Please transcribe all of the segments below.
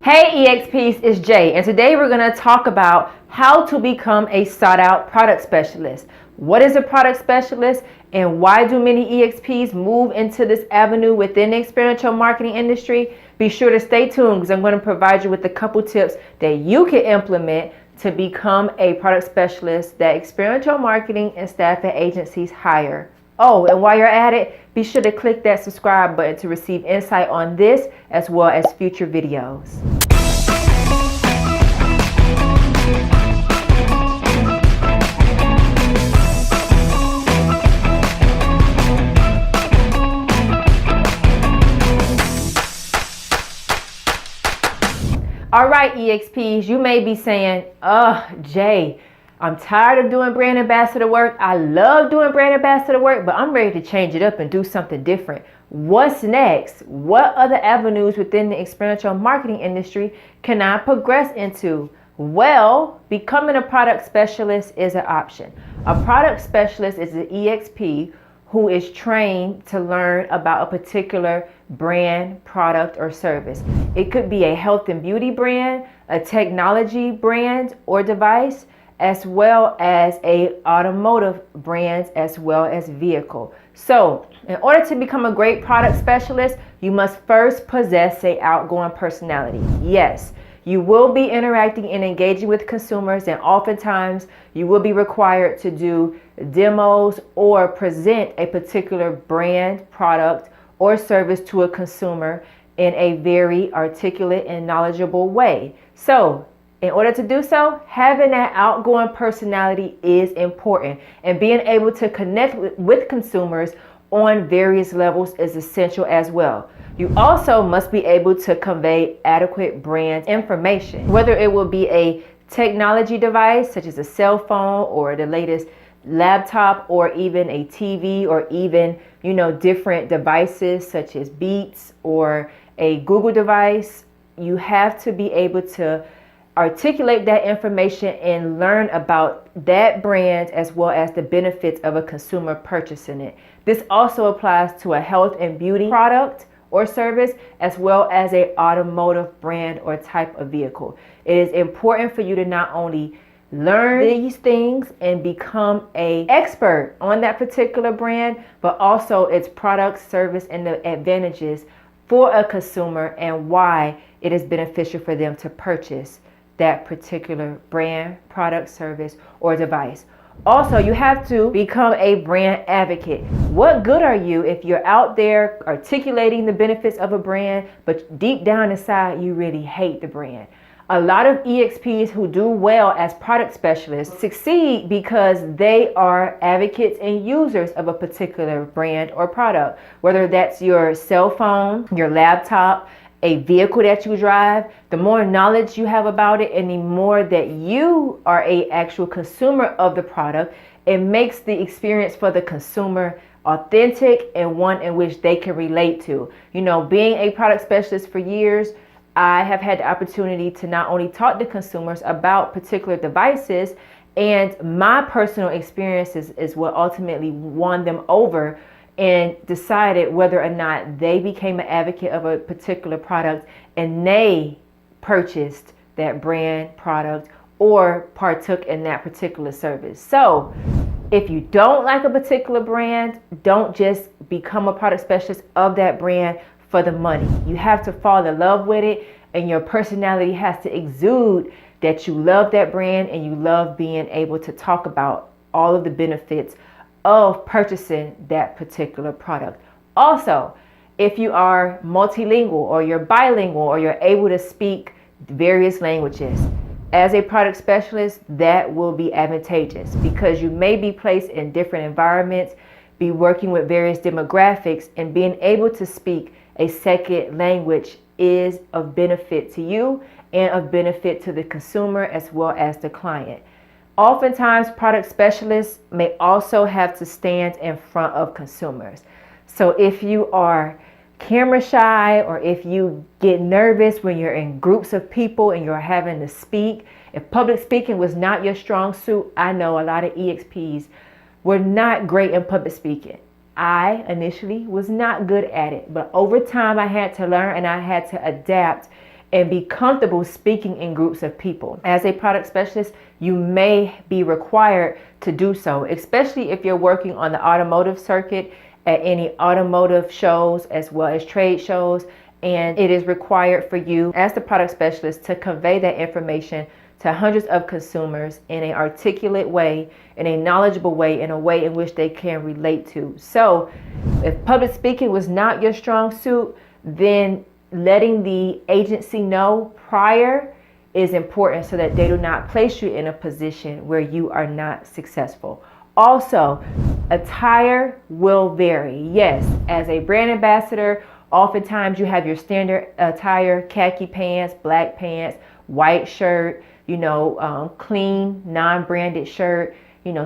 Hey EXPs, it's Jay, and today we're going to talk about how to become a sought-out product specialist. What is a product specialist and why do many EXPs move into this avenue within the experiential marketing industry? Be sure to stay tuned because I'm going to provide you with a couple tips that you can implement to become a product specialist that experiential marketing and staffing agencies hire. Oh, and while you're at it, be sure to click that subscribe button to receive insight on this as well as future videos. All right, EXPs, you may be saying, Jay, I'm tired of doing brand ambassador work. I love doing brand ambassador work, but I'm ready to change it up and do something different. What's next? What other avenues within the experiential marketing industry can I progress into? Well, becoming a product specialist is an option. A product specialist is an EXP who is trained to learn about a particular brand, product, or service. It could be a health and beauty brand, a technology brand or device, as well as a automotive brand, as well as vehicle. So in order to become a great product specialist, you must first possess an outgoing personality. Yes, you will be interacting and engaging with consumers, and oftentimes you will be required to do demos or present a particular brand, product, or service to a consumer in a very articulate and knowledgeable way. So in order to do so, having that outgoing personality is important, and being able to connect with consumers on various levels is essential as well. You also must be able to convey adequate brand information, whether it will be a technology device such as a cell phone or the latest laptop, or even a TV, or even, different devices such as Beats or a Google device. You have to be able to articulate that information and learn about that brand as well as the benefits of a consumer purchasing it. This also applies to a health and beauty product or service, as well as a automotive brand or type of vehicle. It is important for you to not only learn these things and become an expert on that particular brand, but also its product, service, and the advantages for a consumer and why it is beneficial for them to purchase that particular brand, product, service, or device. Also, you have to become a brand advocate. What good are you if you're out there articulating the benefits of a brand, but deep down inside you really hate the brand? A lot of EXPs who do well as product specialists succeed because they are advocates and users of a particular brand or product, whether that's your cell phone, your laptop, a vehicle that you drive. The more knowledge you have about it and the more that you are an actual consumer of the product, it makes the experience for the consumer authentic and one in which they can relate to. Being a product specialist for years, I have had the opportunity to not only talk to consumers about particular devices, and my personal experiences is what ultimately won them over and decided whether or not they became an advocate of a particular product and they purchased that brand, product, or partook in that particular service. So if you don't like a particular brand, don't just become a product specialist of that brand for the money. You have to fall in love with it, and your personality has to exude that you love that brand and you love being able to talk about all of the benefits of purchasing that particular product. Also, if you are multilingual or you're bilingual or you're able to speak various languages, as a product specialist, that will be advantageous because you may be placed in different environments, be working with various demographics, and being able to speak a second language is of benefit to you and of benefit to the consumer as well as the client. Oftentimes, product specialists may also have to stand in front of consumers. So if you are camera shy, or if you get nervous when you're in groups of people and you're having to speak, if public speaking was not your strong suit, I know a lot of EXPs were not great in public speaking. I initially was not good at it, but over time I had to learn and I had to adapt and be comfortable speaking in groups of people. As a product specialist, you may be required to do so, especially if you're working on the automotive circuit at any automotive shows as well as trade shows. And it is required for you as the product specialist to convey that information to hundreds of consumers in an articulate way, in a knowledgeable way, in a way in which they can relate to. So if public speaking was not your strong suit, then letting the agency know prior is important so that they do not place you in a position where you are not successful. Also, attire will vary. Yes, as a brand ambassador, oftentimes you have your standard attire, khaki pants, black pants, white shirt, clean, non-branded shirt,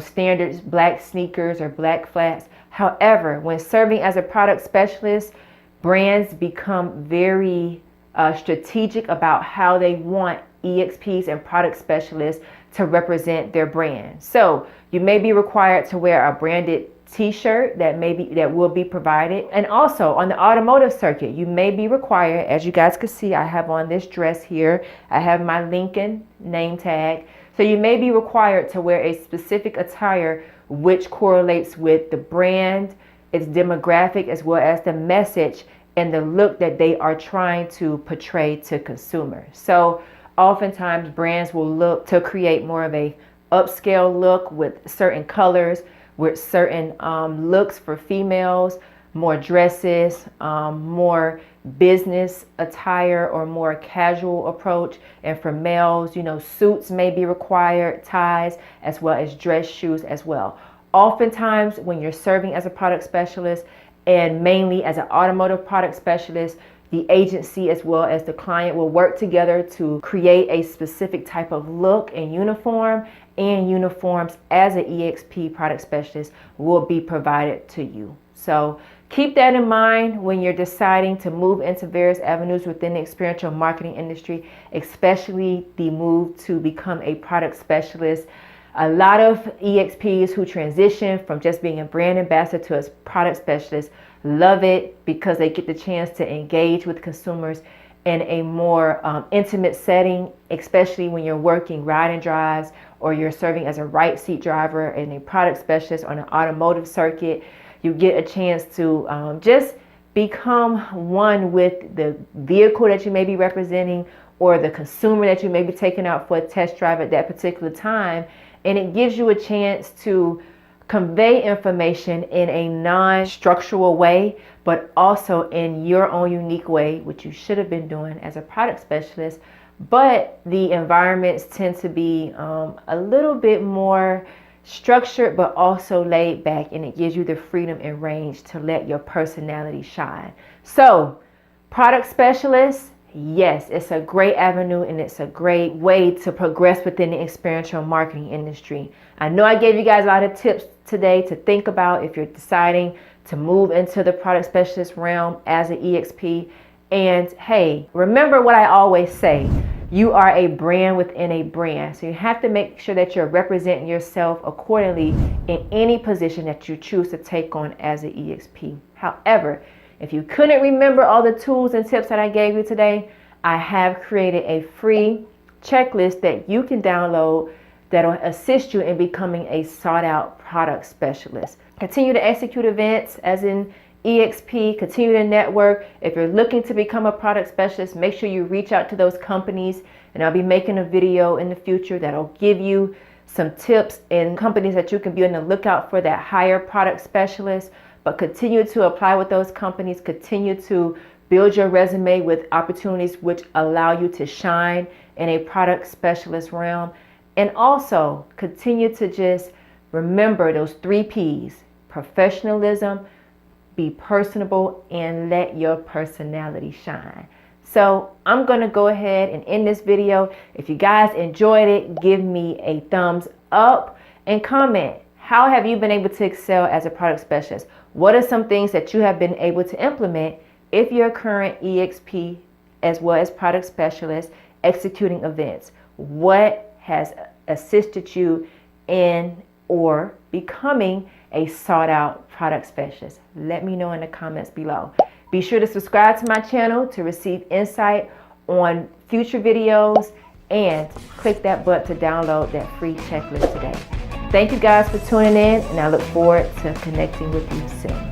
standards, black sneakers or black flats. However, when serving as a product specialist, brands become very strategic about how they want EXPs and product specialists to represent their brand. So you may be required to wear a branded t-shirt that will be provided. And also on the automotive circuit, you may be required, as you guys can see, I have on this dress here. I have my Lincoln name tag. So you may be required to wear a specific attire which correlates with the brand, its demographic, as well as the message and the look that they are trying to portray to consumers. So oftentimes brands will look to create more of a upscale look with certain colors, with certain looks for females, more dresses, more business attire or more casual approach. And for males, suits may be required, ties, as well as dress shoes as well. Oftentimes when you're serving as a product specialist and mainly as an automotive product specialist, the agency as well as the client will work together to create a specific type of look and uniform, and uniforms as an EXP product specialist will be provided to you. So keep that in mind when you're deciding to move into various avenues within the experiential marketing industry, especially the move to become a product specialist. A lot of EXPs who transition from just being a brand ambassador to a product specialist love it because they get the chance to engage with consumers in a more intimate setting, especially when you're working ride and drives or you're serving as a right seat driver and a product specialist on an automotive circuit. You get a chance to just become one with the vehicle that you may be representing or the consumer that you may be taking out for a test drive at that particular time. And it gives you a chance to convey information in a non-structural way, but also in your own unique way, which you should have been doing as a product specialist. But the environments tend to be a little bit more structured, but also laid back, and it gives you the freedom and range to let your personality shine. So, product specialists, yes, it's a great avenue and it's a great way to progress within the experiential marketing industry. I know I gave you guys a lot of tips today to think about if you're deciding to move into the product specialist realm as an EXP. And hey, remember what I always say, you are a brand within a brand. So you have to make sure that you're representing yourself accordingly in any position that you choose to take on as an EXP. However, if you couldn't remember all the tools and tips that I gave you today, I have created a free checklist that you can download that will assist you in becoming a sought out product specialist. Continue to execute events as in EXP, continue to network. If you're looking to become a product specialist, make sure you reach out to those companies, and I'll be making a video in the future that'll give you some tips and companies that you can be on the lookout for that hire product specialist. But continue to apply with those companies, continue to build your resume with opportunities which allow you to shine in a product specialist realm. And also continue to just remember those 3 P's: professionalism, be personable, and let your personality shine. So I'm going to go ahead and end this video. If you guys enjoyed it, give me a thumbs up and comment. How have you been able to excel as a product specialist? What are some things that you have been able to implement if you're a current EXP as well as product specialist executing events? What has assisted you in or becoming a sought out product specialist? Let me know in the comments below. Be sure to subscribe to my channel to receive insight on future videos, and click that button to download that free checklist today. Thank you guys for tuning in, and I look forward to connecting with you soon.